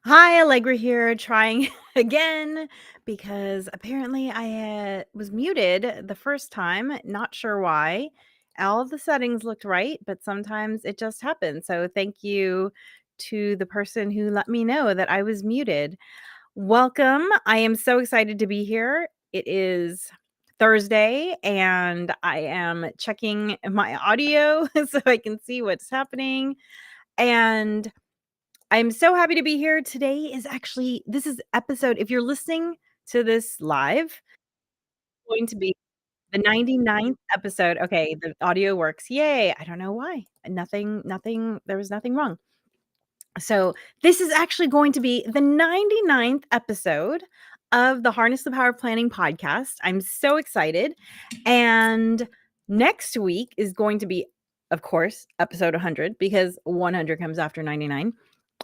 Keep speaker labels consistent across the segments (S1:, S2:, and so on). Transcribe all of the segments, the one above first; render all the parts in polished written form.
S1: Hi, Allegra here, trying again because apparently I was muted the first time. Not sure why. All of the settings looked right, but sometimes it just happens. So, thank you to the person who let me know that I was muted. Welcome. I am so excited to be here. It is Thursday and I am checking my audio so I can see what's happening. And I'm so happy to be here. Today is actually this is episode if you're listening to this live, going to be the 99th episode. Okay, the audio works. Yay. I don't know why. Nothing there was nothing wrong. So, this is actually going to be the 99th episode of the Harness the Power of Planning podcast. I'm so excited. And next week is going to be, of course, episode 100 because 100 comes after 99.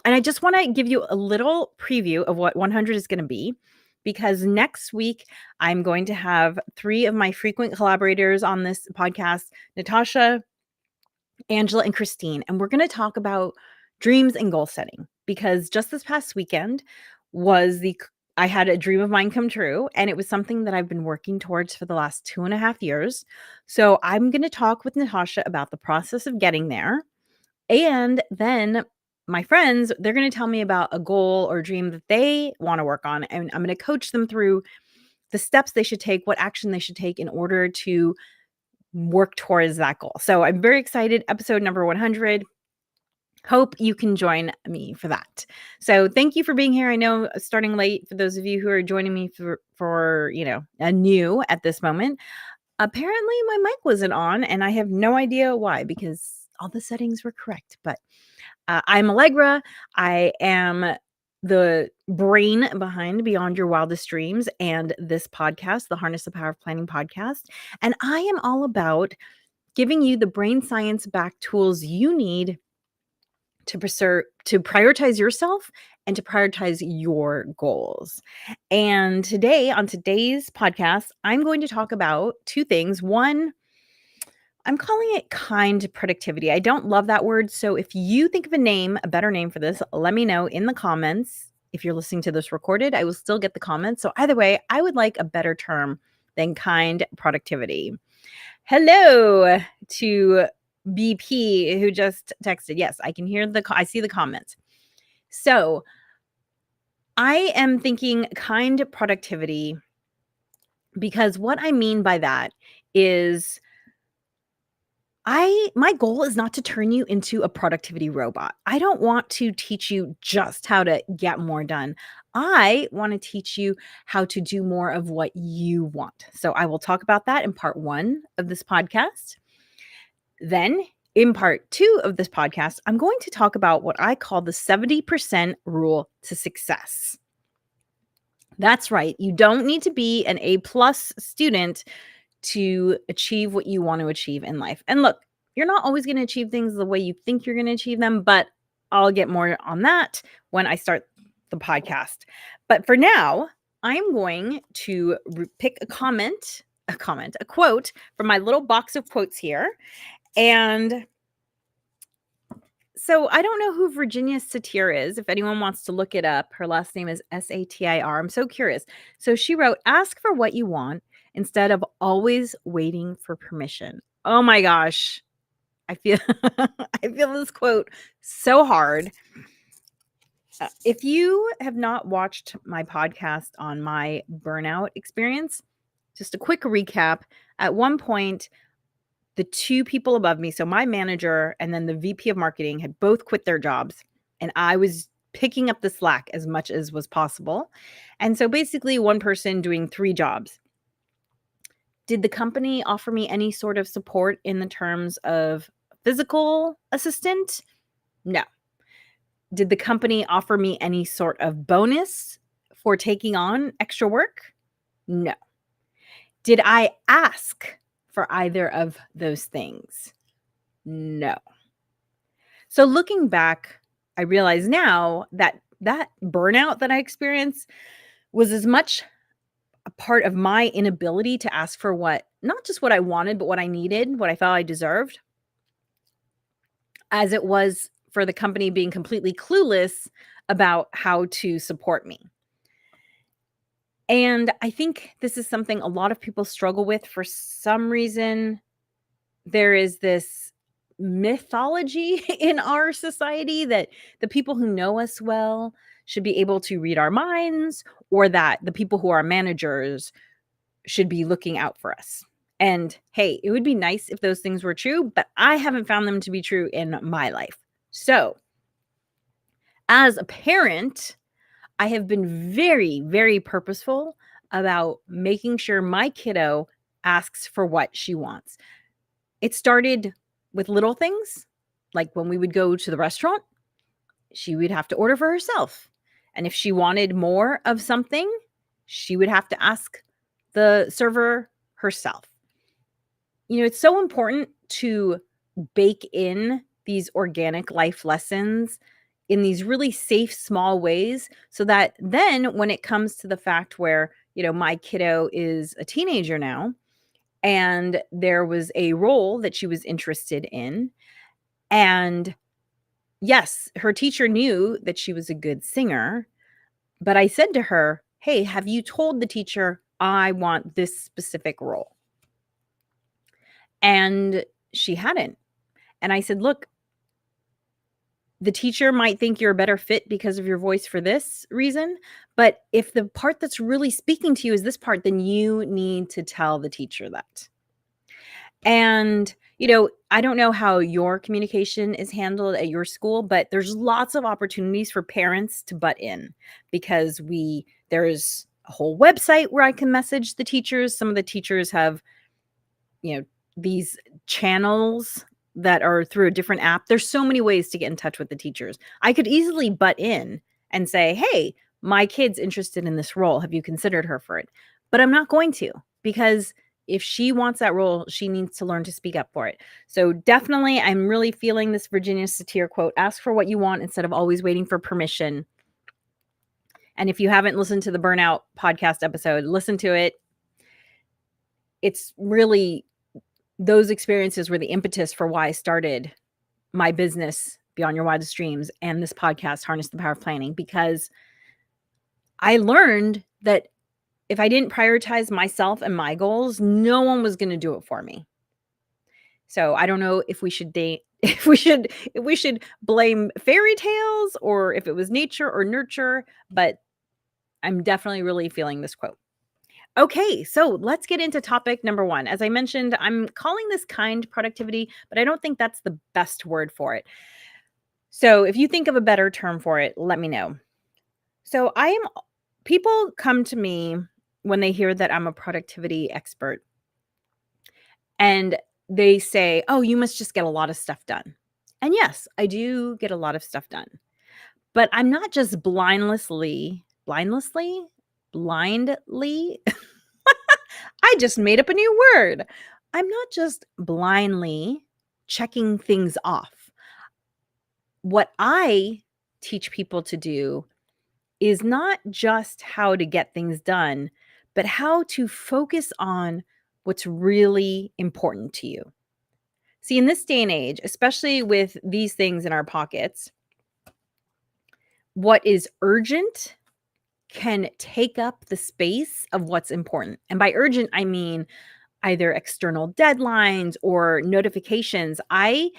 S1: And I just want to give you a little preview of what 100 is going to be because next week I'm going to have three of my frequent collaborators on this podcast, Natasha, Angela, and Christine. And we're going to talk about dreams and goal setting because just this past weekend was I had a dream of mine come true, and it was something that I've been working towards for the last 2.5 years. So I'm going to talk with Natasha about the process of getting there. And then my friends, they're going to tell me about a goal or dream that they want to work on. And I'm going to coach them through the steps they should take, what action they should take in order to work towards that goal. So I'm very excited. Episode number 100. Hope you can join me for that. So thank you for being here. I know starting late for those of you who are joining me for a new at this moment. Apparently my mic wasn't on and I have no idea why because all the settings were correct, but I'm Allegra. I am the brain behind Beyond Your Wildest Dreams and this podcast, the Harness the Power of Planning podcast. And I am all about giving you the brain science backed tools you need to prioritize yourself and to prioritize your goals. And today, on today's podcast, I'm going to talk about two things. One, I'm calling it kind productivity. I don't love that word. So if you think of a better name for this, let me know in the comments. If you're listening to this recorded, I will still get the comments. So either way, I would like a better term than kind productivity. Hello to BP who just texted. Yes, I can hear I see the comments. So I am thinking kind productivity because what I mean by that is my goal is not to turn you into a productivity robot. I don't want to teach you just how to get more done. I want to teach you how to do more of what you want. So I will talk about that in part 1 of this podcast. Then in part 2 of this podcast, I'm going to talk about what I call the 70% rule to success. That's right. You don't need to be an A+ student to achieve what you want to achieve in life. And look, you're not always going to achieve things the way you think you're going to achieve them, but I'll get more on that when I start the podcast. But for now, I'm going to pick a quote from my little box of quotes here. And so I don't know who Virginia Satir is. If anyone wants to look it up, her last name is Satir. I'm so curious. So she wrote, "Ask for what you want instead of always waiting for permission." Oh my gosh. I feel I feel this quote so hard. If you have not watched my podcast on my burnout experience, just a quick recap. At one point, the two people above me, so my manager and then the VP of marketing, had both quit their jobs, and I was picking up the slack as much as was possible. And so basically one person doing 3 jobs. Did the company offer me any sort of support in the terms of physical assistant? No. Did the company offer me any sort of bonus for taking on extra work? No. Did I ask for either of those things? No. So looking back, I realize now that that burnout that I experienced was as much a part of my inability to ask for not just what I wanted, but what I needed, what I felt I deserved, as it was for the company being completely clueless about how to support me. And I think this is something a lot of people struggle with for some reason. There is this mythology in our society that the people who know us well should be able to read our minds, or that the people who are managers should be looking out for us. And hey, it would be nice if those things were true, but I haven't found them to be true in my life. So, as a parent, I have been very, very purposeful about making sure my kiddo asks for what she wants. It started with little things, like when we would go to the restaurant, she would have to order for herself. And if she wanted more of something, she would have to ask the server herself. It's so important to bake in these organic life lessons in these really safe, small ways so that then when it comes to the fact where, my kiddo is a teenager now and there was a role that she was interested in. And yes, her teacher knew that she was a good singer, but I said to her, "Hey, have you told the teacher I want this specific role?" And she hadn't. And I said, "Look, the teacher might think you're a better fit because of your voice for this reason, but if the part that's really speaking to you is this part, then you need to tell the teacher that." And, I don't know how your communication is handled at your school, but there's lots of opportunities for parents to butt in because there's a whole website where I can message the teachers. Some of the teachers have, these channels that are through a different app. There's so many ways to get in touch with the teachers. I could easily butt in and say, "Hey, my kid's interested in this role. Have you considered her for it?" But I'm not going to, because if she wants that role, she needs to learn to speak up for it. So definitely, I'm really feeling this Virginia Satir quote: ask for what you want instead of always waiting for permission. And if you haven't listened to the Burnout podcast episode, listen to it. It's really, those experiences were the impetus for why I started my business, Beyond Your Wildest Dreams, and this podcast, Harness the Power of Planning, because I learned that if I didn't prioritize myself and my goals, no one was going to do it for me. So I don't know if we should if we should blame fairy tales or if it was nature or nurture, but I'm definitely really feeling this quote. Okay, so let's get into topic number 1. As I mentioned, I'm calling this kind productivity, but I don't think that's the best word for it. So if you think of a better term for it, let me know. So people come to me when they hear that I'm a productivity expert and they say, "Oh, you must just get a lot of stuff done." And yes, I do get a lot of stuff done. But I'm not just blindly I just made up a new word. I'm not just blindly checking things off. What I teach people to do is not just how to get things done, but how to focus on what's really important to you. See, in this day and age, especially with these things in our pockets, what is urgent can take up the space of what's important. And by urgent, I mean either external deadlines or notifications. I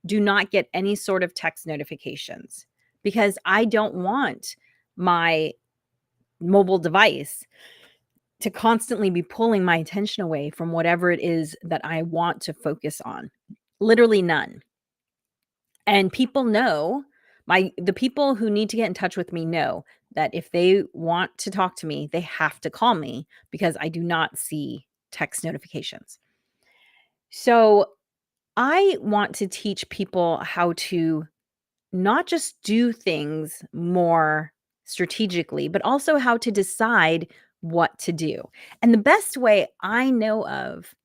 S1: do not get any sort of text notifications because I don't want my mobile device to constantly be pulling my attention away from whatever it is that I want to focus on. Literally none. And people know, the people who need to get in touch with me know that if they want to talk to me, they have to call me because I do not see text notifications. So I want to teach people how to not just do things more strategically, but also how to decide what to do. And the best way I know of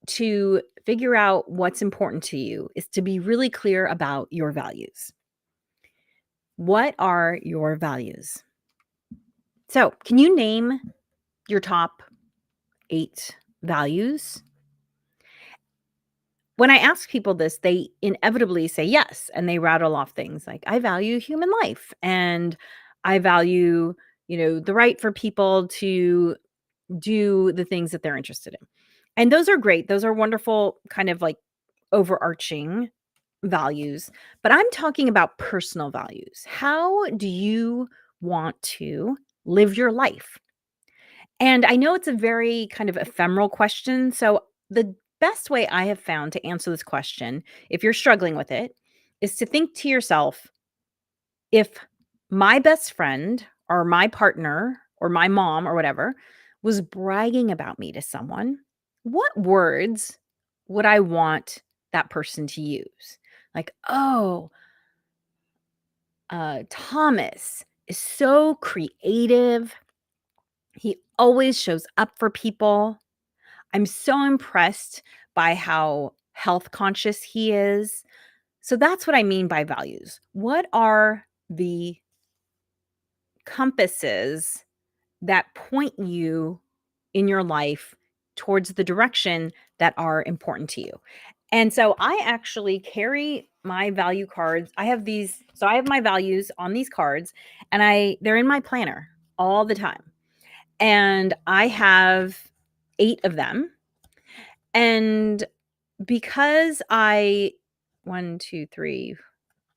S1: to figure out what's important to you is to be really clear about your values. What are your values? So, can you name your top 8 values? when I ask people this, they inevitably say yes, and they rattle off things like, "I value human life," and "I value, the right for people to do the things that they're interested in." And those are great. Those are wonderful kind of like overarching values, but I'm talking about personal values. How do you want to live your life? And I know it's a very kind of ephemeral question. So, the best way I have found to answer this question, if you're struggling with it, is to think to yourself, if my best friend or my partner or my mom or whatever was bragging about me to someone, what words would I want that person to use? Like, oh, Thomas is so creative. He always shows up for people. I'm so impressed by how health conscious he is. So that's what I mean by values. What are the compasses that point you in your life towards the direction that are important to you? And so I actually carry my value cards. I have my values on these cards, and they're in my planner all the time. And I have 8 of them. And because I 1, 2, 3,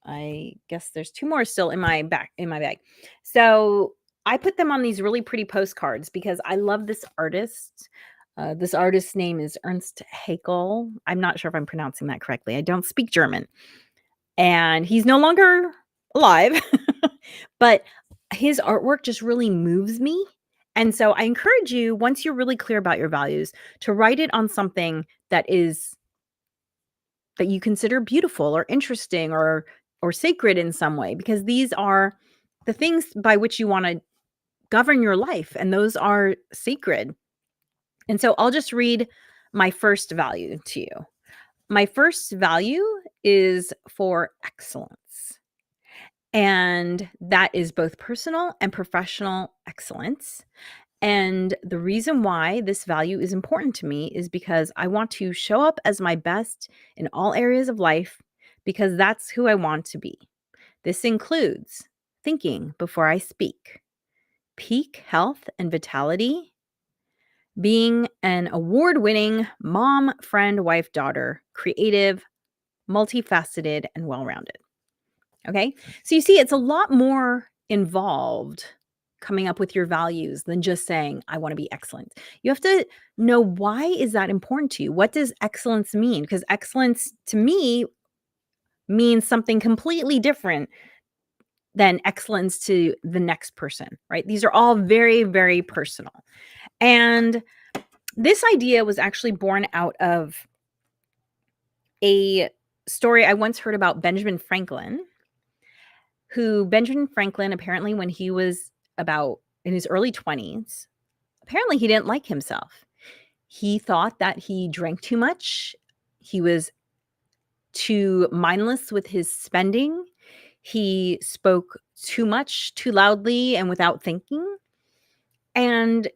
S1: I guess there's 2 more still in my bag. So, I put them on these really pretty postcards because I love this artist. This artist's name is Ernst Haeckel. I'm not sure if I'm pronouncing that correctly. I don't speak German, and he's no longer alive, but his artwork just really moves me. And so I encourage you, once you're really clear about your values, to write it on something that you consider beautiful or interesting or sacred in some way, because these are the things by which you want to govern your life, and those are sacred. And so I'll just read my first value to you. My first value is for excellence, and that is both personal and professional excellence. And the reason why this value is important to me is because I want to show up as my best in all areas of life, because that's who I want to be. This includes thinking before I speak, peak health and vitality, being an award winning mom, friend, wife, daughter, creative, multifaceted, and well rounded. Okay. So you see, it's a lot more involved coming up with your values than just saying, I want to be excellent. You have to know, why is that important to you? What does excellence mean? Because excellence to me means something completely different than excellence to the next person, right? These are all very, very personal. And this idea was actually born out of a story I once heard about Benjamin Franklin, apparently, when he was about in his early 20s, apparently he didn't like himself. He thought that he drank too much. He was too mindless with his spending. He spoke too much, too loudly, and without thinking. And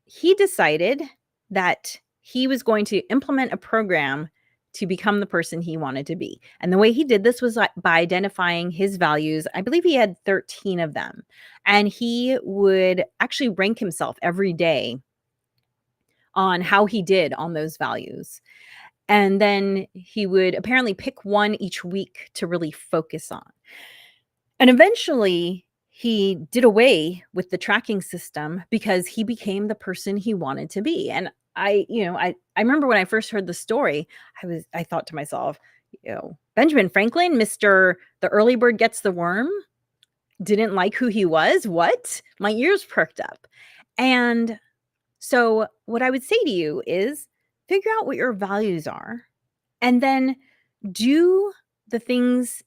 S1: he decided that he was going to implement a program to become the person he wanted to be. And the way he did this was by identifying his values. I believe he had 13 of them. And he would actually rank himself every day on how he did on those values. And then he would apparently pick one each week to really focus on. And eventually, he did away with the tracking system because he became the person he wanted to be. And I remember when I first heard the story, I thought to myself, Benjamin Franklin, Mr. The early bird gets the worm, didn't like who he was. What? My ears perked up. And so what I would say to you is, figure out what your values are, and then do the things.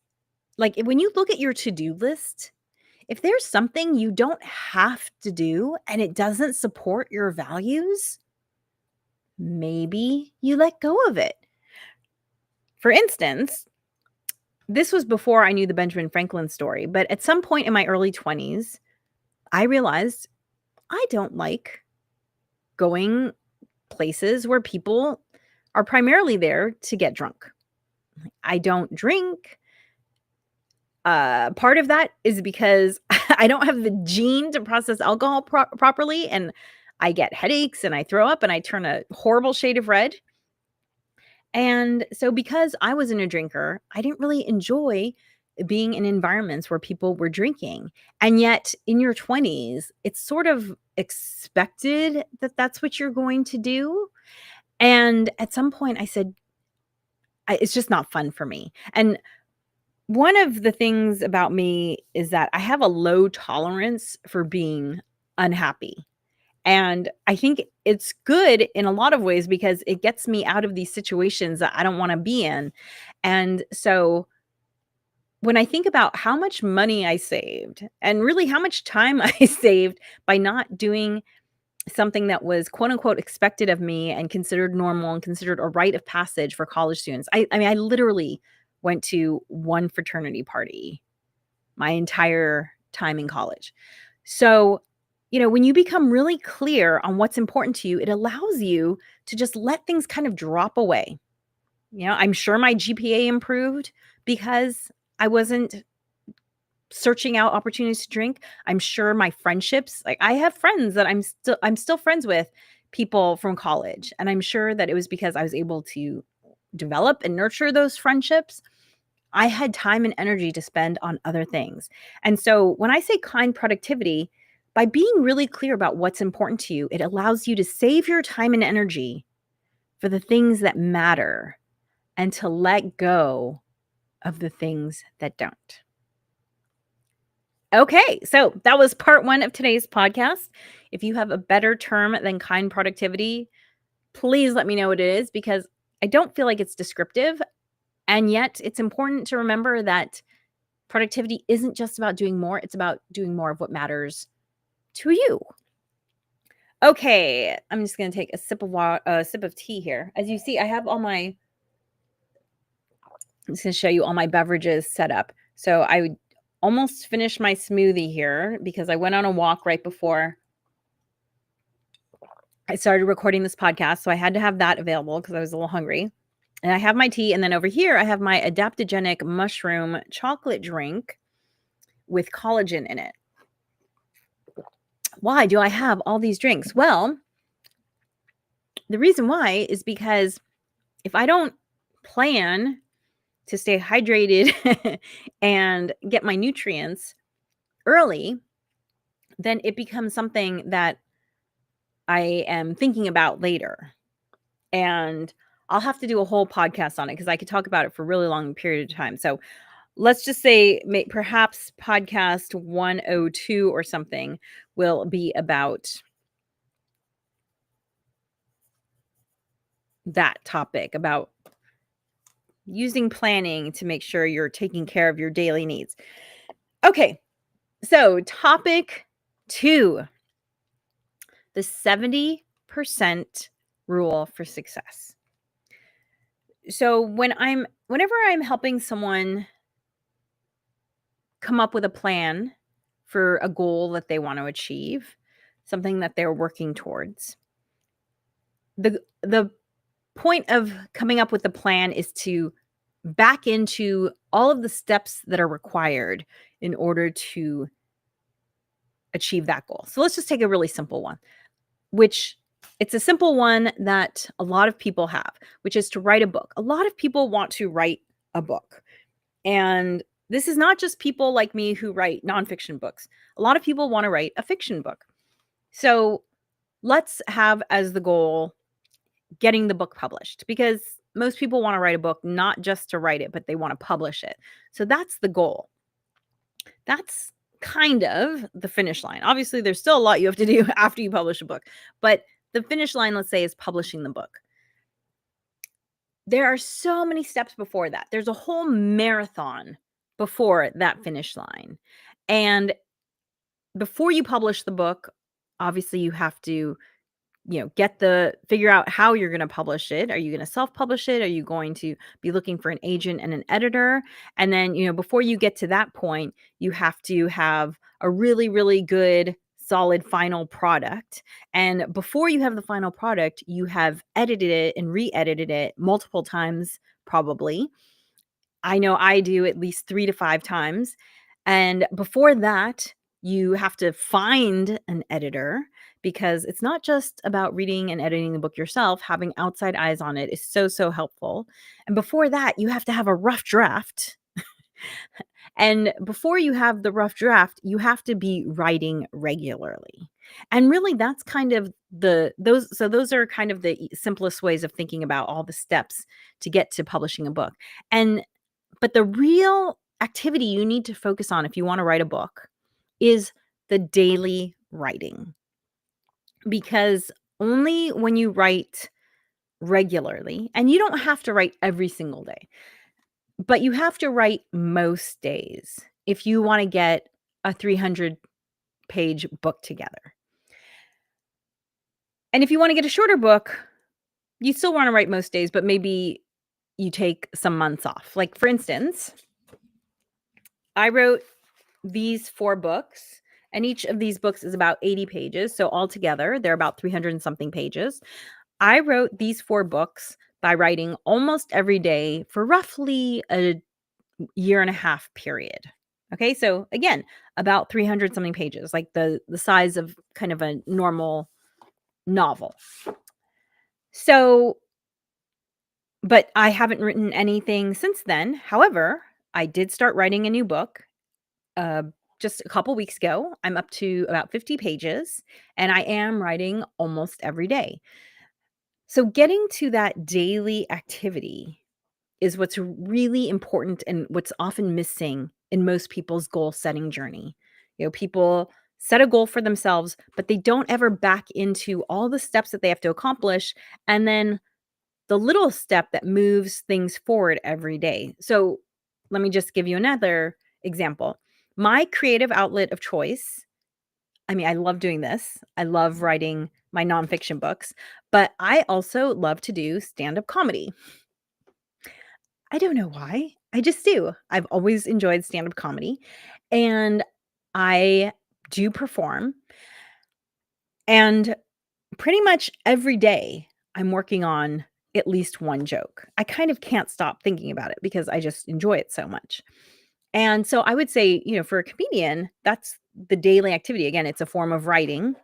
S1: Like, when you look at your to-do list, if there's something you don't have to do and it doesn't support your values, maybe you let go of it. For instance, this was before I knew the Benjamin Franklin story, but at some point in my early 20s, I realized I don't like going places where people are primarily there to get drunk. I don't drink. Part of that is because I don't have the gene to process alcohol properly, and I get headaches and I throw up and I turn a horrible shade of red. And so because I wasn't a drinker, I didn't really enjoy being in environments where people were drinking. And yet in your 20s, it's sort of expected that that's what you're going to do. And at some point I said, it's just not fun for me. And one of the things about me is that I have a low tolerance for being unhappy. And I think it's good in a lot of ways because it gets me out of these situations that I don't wanna be in. And so when I think about how much money I saved and really how much time I saved by not doing something that was quote unquote expected of me and considered normal and considered a rite of passage for college students. I mean, I literally went to one fraternity party my entire time in college. So, when you become really clear on what's important to you, it allows you to just let things kind of drop away. I'm sure my GPA improved because I wasn't searching out opportunities to drink. I'm sure my friendships, like I have friends that I'm still friends with, people from college, and I'm sure that it was because I was able to develop and nurture those friendships. I had time and energy to spend on other things. And so when I say kind productivity, by being really clear about what's important to you, it allows you to save your time and energy for the things that matter and to let go of the things that don't. Okay, so that was part 1 of today's podcast. If you have a better term than kind productivity, please let me know what it is because I don't feel like it's descriptive. And yet, it's important to remember that productivity isn't just about doing more, it's about doing more of what matters to you. Okay, I'm just gonna take a sip of tea here. As you see, I have I'm just gonna show you all my beverages set up. So I almost finished my smoothie here because I went on a walk right before I started recording this podcast. So I had to have that available because I was a little hungry. And I have my tea. And then over here, I have my adaptogenic mushroom chocolate drink with collagen in it. Why do I have all these drinks? Well, the reason why is because if I don't plan to stay hydrated and get my nutrients early, then it becomes something that I am thinking about later. And I'll have to do a whole podcast on it because I could talk about it for a really long period of time. So let's just say perhaps podcast 102 or something will be about that topic, about using planning to make sure you're taking care of your daily needs. Okay, so topic 2, the 70% rule for success. So whenever I'm helping someone come up with a plan for a goal that they want to achieve, something that they're working towards, the point of coming up with the plan is to back into all of the steps that are required in order to achieve that goal. So let's just take a really simple one, which it's a simple one that a lot of people have, which is to write a book. A lot of people want to write a book. And this is not just people like me who write nonfiction books. A lot of people want to write a fiction book. So let's have as the goal getting the book published because most people want to write a book not just to write it, but they want to publish it. So that's the goal. That's kind of the finish line. Obviously, there's still a lot you have to do after you publish a book, but the finish line, let's say, is publishing the book. There are so many steps before that. There's a whole marathon before that finish line. And before you publish the book, obviously you have to figure out how you're going to publish it. Are you going to self-publish it? Are you going to be looking for an agent and an editor? And then, before you get to that point, you have to have a really, really good solid final product. And before you have the final product, you have edited it and re-edited it multiple times, probably. I know I do at least 3 to 5 times. And before that, you have to find an editor because it's not just about reading and editing the book yourself. Having outside eyes on it is so, so helpful. And before that, you have to have a rough draft. And before you have the rough draft, you have to be writing regularly. And really that's kind of those are kind of the simplest ways of thinking about all the steps to get to publishing a book. And but the real activity you need to focus on if you want to write a book is the daily writing. Because only when you write regularly, and you don't have to write every single day, but you have to write most days if you want to get a 300-page book together. And if you want to get a shorter book, you still want to write most days, but maybe you take some months off. Like, for instance, I wrote these 4 books, and each of these books is about 80 pages. So altogether, they're about 300 and something pages. I wrote these 4 books by writing almost every day for roughly a year and a half period. Okay, so again, about 300 something pages, like the size of kind of a normal novel. So, but I haven't written anything since then. However, I did start writing a new book uh, just a couple weeks ago. I'm up to about 50 pages, and I am writing almost every day. So, getting to that daily activity is what's really important and what's often missing in most people's goal setting journey. People set a goal for themselves, but they don't ever back into all the steps that they have to accomplish and then the little step that moves things forward every day. So, let me just give you another example. My creative outlet of choice, I mean, I love doing this. I love writing my nonfiction books, but I also love to do stand up comedy. I don't know why. I just do. I've always enjoyed stand-up comedy, and I do perform, and pretty much every day I'm working on at least one joke. I kind of can't stop thinking about it because I just enjoy it so much. And so I would say, for a comedian, that's the daily activity. Again, it's a form of writing.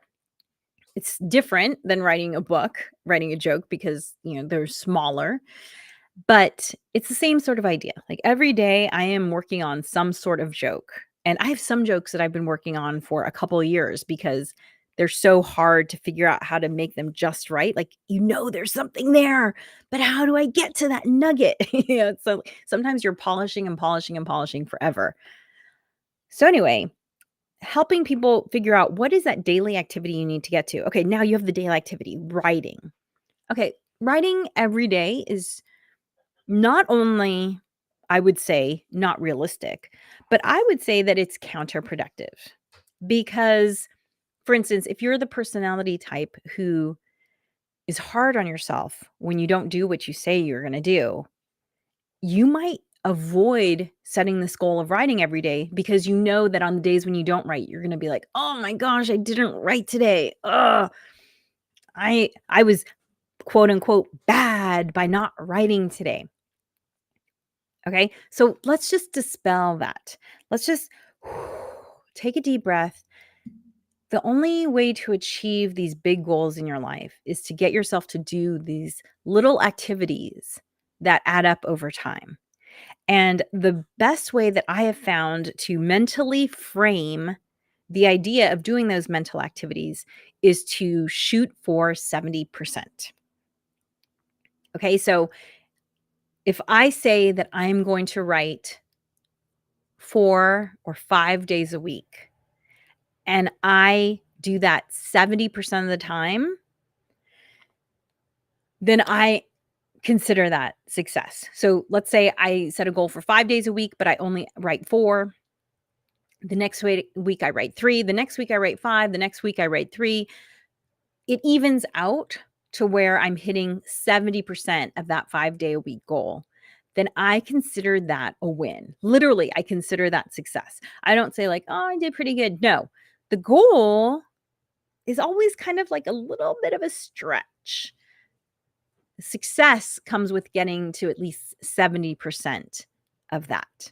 S1: It's different than writing a book, writing a joke because, they're smaller. But it's the same sort of idea. Like, every day I am working on some sort of joke, and I have some jokes that I've been working on for a couple of years because they're so hard to figure out how to make them just right. Like, there's something there, but how do I get to that nugget? So sometimes you're polishing and polishing and polishing forever. So anyway, helping people figure out what is that daily activity you need to get to. Okay, now you have the daily activity, writing. Okay, writing every day is not only, I would say, not realistic, but I would say that it's counterproductive. Because, for instance, if you're the personality type who is hard on yourself when you don't do what you say you're going to do, you might avoid setting this goal of writing every day because you know that on the days when you don't write, you're going to be like, "Oh my gosh, I didn't write today. Ugh, I was quote unquote bad by not writing today." Okay, so let's just dispel that. Let's just take a deep breath. The only way to achieve these big goals in your life is to get yourself to do these little activities that add up over time. And the best way that I have found to mentally frame the idea of doing those mental activities is to shoot for 70%. Okay, so if I say that I'm going to write 4 or 5 days a week, and I do that 70% of the time, then I consider that success. So let's say I set a goal for 5 days a week, but I only write 4. The next week I write 3. The next week I write 5. The next week I write 3. It evens out to where I'm hitting 70% of that 5-day-a-week goal. Then I consider that a win. Literally, I consider that success. I don't say like, "Oh, I did pretty good." No. The goal is always kind of like a little bit of a stretch. Success comes with getting to at least 70% of that.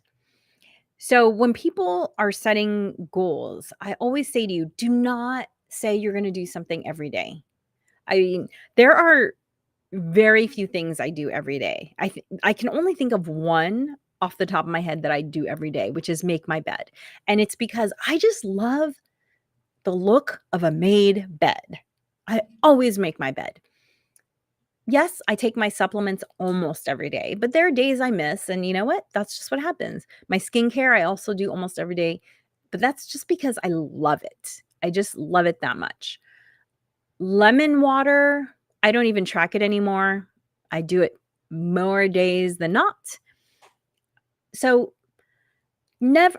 S1: So when people are setting goals, I always say to you, do not say you're going to do something every day. I mean, there are very few things I do every day. I can only think of one off the top of my head that I do every day, which is make my bed. And it's because I just love the look of a made bed. I always make my bed. Yes, I take my supplements almost every day, but there are days I miss, and you know what? That's just what happens. My skincare, I also do almost every day, but that's just because I love it. I just love it that much. Lemon water, I don't even track it anymore. I do it more days than not. So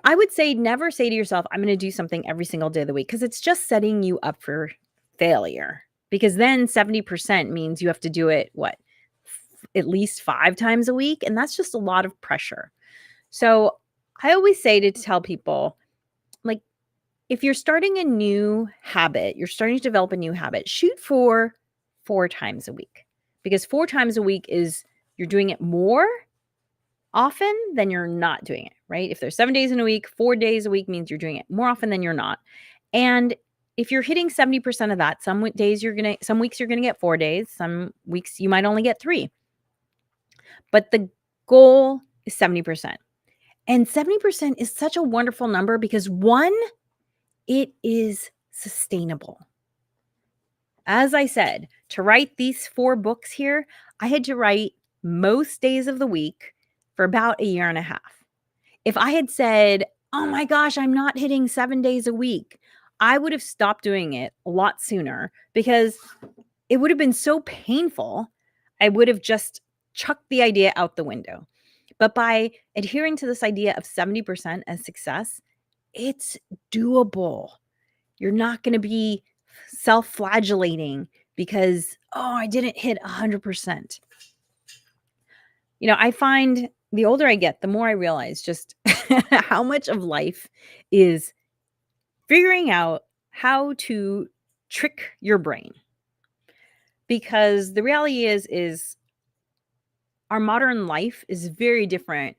S1: I would say never say to yourself, I'm going to do something every single day of the week, because it's just setting you up for failure. Because then 70% means you have to do it, what, at least 5 times a week? And that's just a lot of pressure. So I always say to tell people, like, if you're starting a new habit, you're starting to develop a new habit, shoot for 4 times a week. Because 4 times a week is you're doing it more often than you're not doing it, right? If there's 7 days in a week, 4 days a week means you're doing it more often than you're not. And if you're hitting 70% of that, some weeks you're going to get 4 days, some weeks you might only get 3. But the goal is 70%. And 70% is such a wonderful number because, one, it is sustainable. As I said, to write these 4 books here, I had to write most days of the week for about a year and a half. If I had said, oh my gosh, I'm not hitting 7 days a week, I would have stopped doing it a lot sooner because it would have been so painful. I would have just chucked the idea out the window. But by adhering to this idea of 70% as success, it's doable. You're not going to be self-flagellating because, oh, I didn't hit 100%. I find the older I get, the more I realize just how much of life is figuring out how to trick your brain. Because the reality is our modern life is very different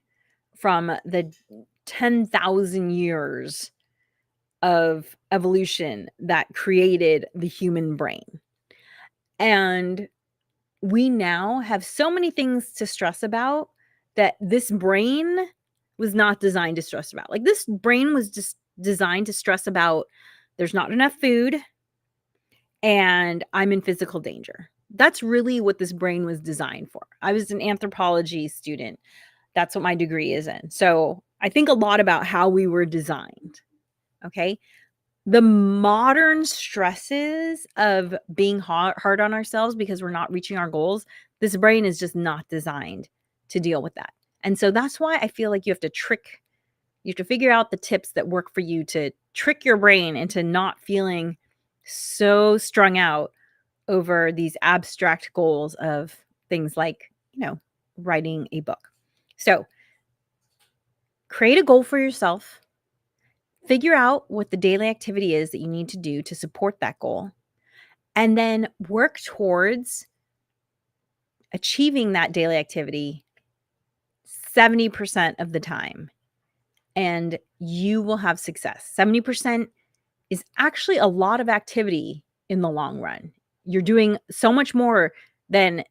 S1: from the 10,000 years of evolution that created the human brain. And we now have so many things to stress about that this brain was not designed to stress about. Like, this brain was just designed to stress about there's not enough food and I'm in physical danger. That's really what this brain was designed for. I was an anthropology student. That's what my degree is in. So I think a lot about how we were designed. Okay. The modern stresses of being hard on ourselves because we're not reaching our goals, this brain is just not designed to deal with that. And so that's why I feel like you have to figure out the tips that work for you to trick your brain into not feeling so strung out over these abstract goals of things like, writing a book. So create a goal for yourself. Figure out what the daily activity is that you need to do to support that goal, and then work towards achieving that daily activity 70% of the time, and you will have success. 70% is actually a lot of activity in the long run. You're doing so much more than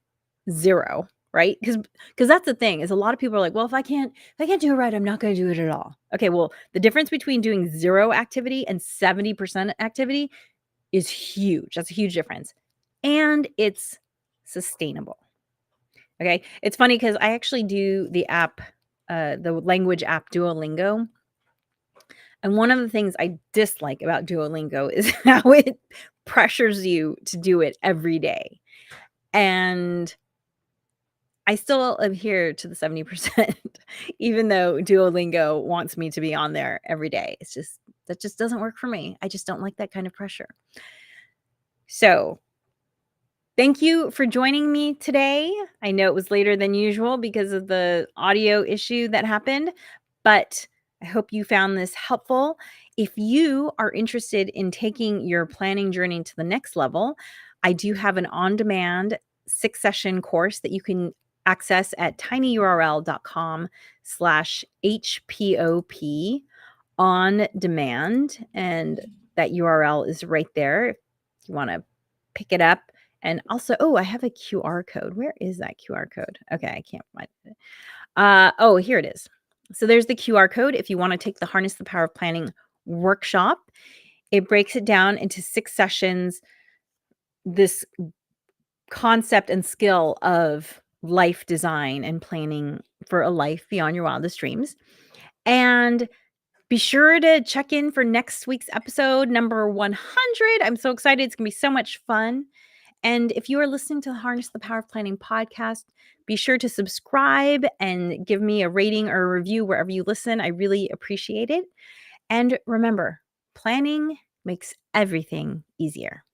S1: 0, right? Because that's the thing, is a lot of people are like, well, if I can't do it right, I'm not going to do it at all. Okay, well, the difference between doing 0 activity and 70% activity is huge. That's a huge difference. And it's sustainable. Okay, it's funny because I actually do the app, the language app Duolingo. And one of the things I dislike about Duolingo is how it pressures you to do it every day. And I still adhere to the 70%, even though Duolingo wants me to be on there every day. That just doesn't work for me. I just don't like that kind of pressure. So thank you for joining me today. I know it was later than usual because of the audio issue that happened, but I hope you found this helpful. If you are interested in taking your planning journey to the next level, I do have an on-demand 6-session course that you can access at tinyurl.com/HPOP on demand. And that URL is right there if you want to pick it up. And also, oh, I have a QR code. Where is that QR code? Okay, I can't find it. Oh, here it is. So there's the QR code if you want to take the Harness the Power of Planning workshop. It breaks it down into 6 sessions, this concept and skill of life design and planning for a life beyond your wildest dreams. And be sure to check in for next week's episode, number 100. I'm so excited. It's going to be so much fun. And if you are listening to the Harness the Power of Planning podcast, be sure to subscribe and give me a rating or a review wherever you listen. I really appreciate it. And remember, planning makes everything easier.